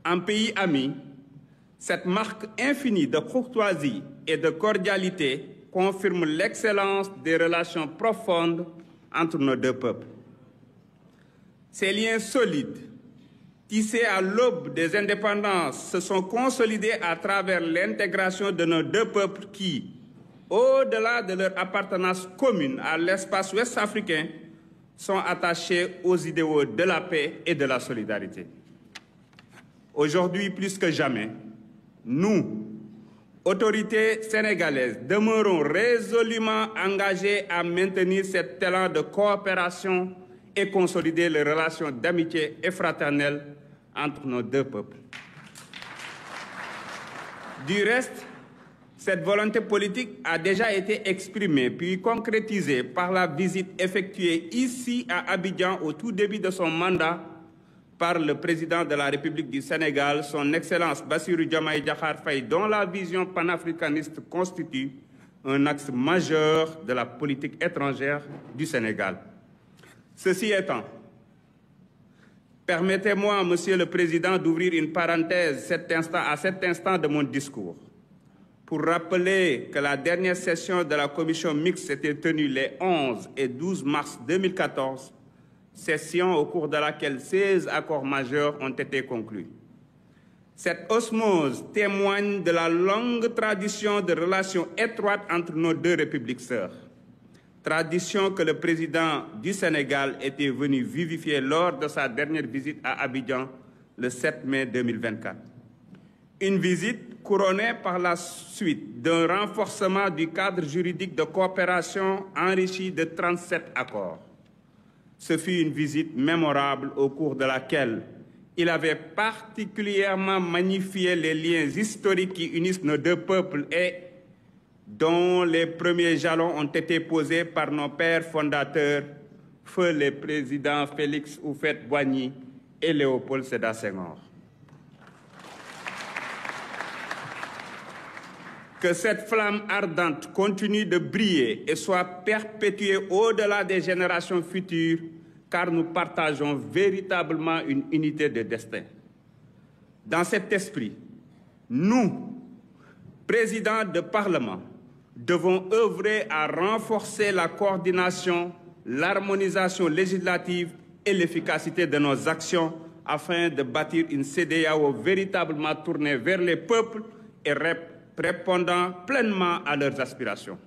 En pays ami, cette marque infinie de courtoisie et de cordialité confirme l'excellence des relations profondes entre nos deux peuples. Ces liens solides, tissés à l'aube des indépendances, se sont consolidés à travers l'intégration de nos deux peuples qui, au-delà de leur appartenance commune à l'espace ouest-africain, sont attachés aux idéaux de la paix et de la solidarité. Aujourd'hui, plus que jamais, nous, autorités sénégalaises, demeurons résolument engagés à maintenir cet élan de coopération et consolider les relations d'amitié et fraternelle entre nos deux peuples. Du reste, cette volonté politique a déjà été exprimée puis concrétisée par la visite effectuée ici à Abidjan au tout début de son mandat par le président de la République du Sénégal, son Excellence Bassirou Diomaye Diakhar Faye, dont la vision panafricaniste constitue un axe majeur de la politique étrangère du Sénégal. Ceci étant, permettez-moi, Monsieur le Président, d'ouvrir une parenthèse à cet instant de mon discours pour rappeler que la dernière session de la commission mixte s'était tenue les 11 et 12 mars 2014, session au cours de laquelle 16 accords majeurs ont été conclus. Cette osmose témoigne de la longue tradition de relations étroites entre nos deux républiques sœurs. Tradition que le président du Sénégal était venu vivifier lors de sa dernière visite à Abidjan le 7 mai 2024. Une visite couronnée par la suite d'un renforcement du cadre juridique de coopération enrichi de 37 accords. Ce fut une visite mémorable au cours de laquelle il avait particulièrement magnifié les liens historiques qui unissent nos deux peuples et dont les premiers jalons ont été posés par nos pères fondateurs, feu les présidents Félix Houphouët-Boigny et Léopold Sédar Senghor. Que cette flamme ardente continue de briller et soit perpétuée au-delà des générations futures, car nous partageons véritablement une unité de destin. Dans cet esprit, nous, présidents de Parlement, devons œuvrer à renforcer la coordination, l'harmonisation législative et l'efficacité de nos actions afin de bâtir une CEDEAO véritablement tournée vers les peuples et répondant pleinement à leurs aspirations.